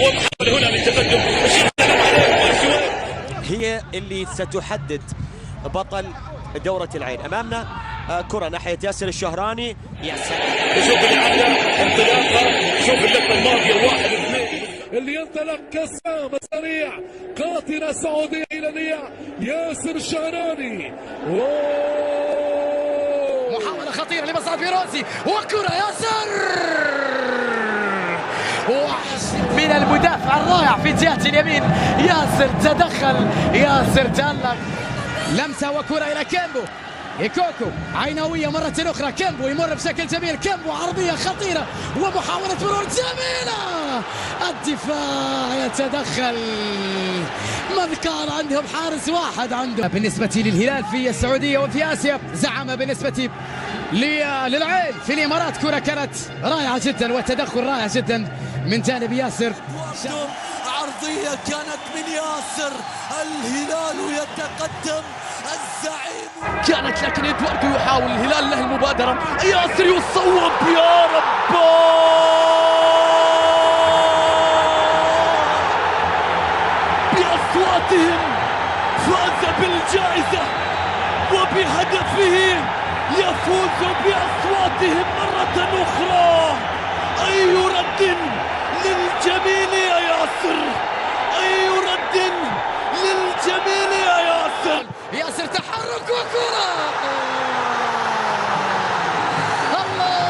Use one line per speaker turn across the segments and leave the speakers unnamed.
ومحاولة هنا للتقدم.
هي اللي ستحدد بطل دورة العين. أمامنا كرة ناحية ياسر الشهراني. يا سلام،
شوف العودة انطلاقة، شوف اللقطة الماضية 1-2
اللي ينطلق كسام سريع، قاطرة سعودية إيرانية، ياسر الشهراني.
محاولة خطيرة لمصعب فيروزي وكرة ياسر من المدافع الرائع في جهة اليمين. ياسر تدخل، ياسر تألق، لمسة وكرة إلى كيمبو. إيكوكو عينوية مرة أخرى، كيمبو يمر بشكل جميل، كيمبو عرضية خطيرة ومحاولة مرور جميلة. الدفاع يتدخل، من كان عندهم حارس واحد عنده. بالنسبة للهلال في السعودية وفي آسيا، زعم بالنسبة للعين في الإمارات. كرة كانت رائعة جدا وتدخل رائع جدا من جانب ياسر.
عرضية كانت من ياسر، الهلال يتقدم، الزعيم
كانت لكن إدواردو يحاول، الهلال له المبادرة، ياسر يصوب، يا رب بأصواتهم فاز بالجائزة وبهدفه يفوز بأصواتهم مرة أخرى. أي رد للجميل يا ياسر، أي رد للجميل يا ياسر. ياسر تحرك وكرة، الله،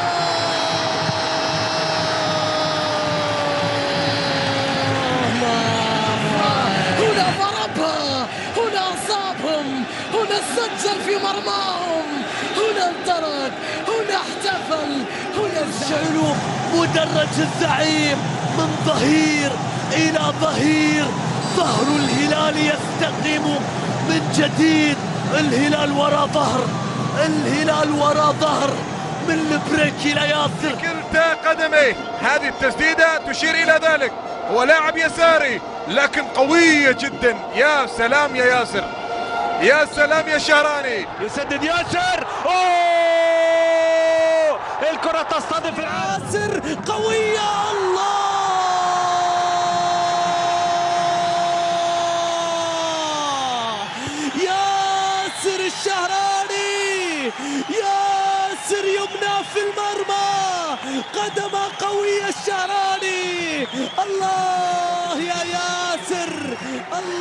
هنا ضربها، هنا أصابهم، هنا سجل في مرماهم، هنا انطلق، هنا احتفل، هنا الشعلوم.
مدرج الزعيم من ظهير إلى ظهير، ظهر الهلال يستقيم من جديد. الهلال وراء ظهر، الهلال وراء ظهر، من البريك إلى ياسر.
كلتا قدميه، هذه التسديدة تشير إلى ذلك. هو لاعب يساري لكن قوية جدا. يا سلام يا ياسر، يا سلام يا شهراني.
يسدد ياسر، أوه، الكرة تصطدم.
ياسر قوية، الله، ياسر الشهراني، ياسر يمنى في المرمى، قدمه قوية الشهراني، الله يا ياسر، الله.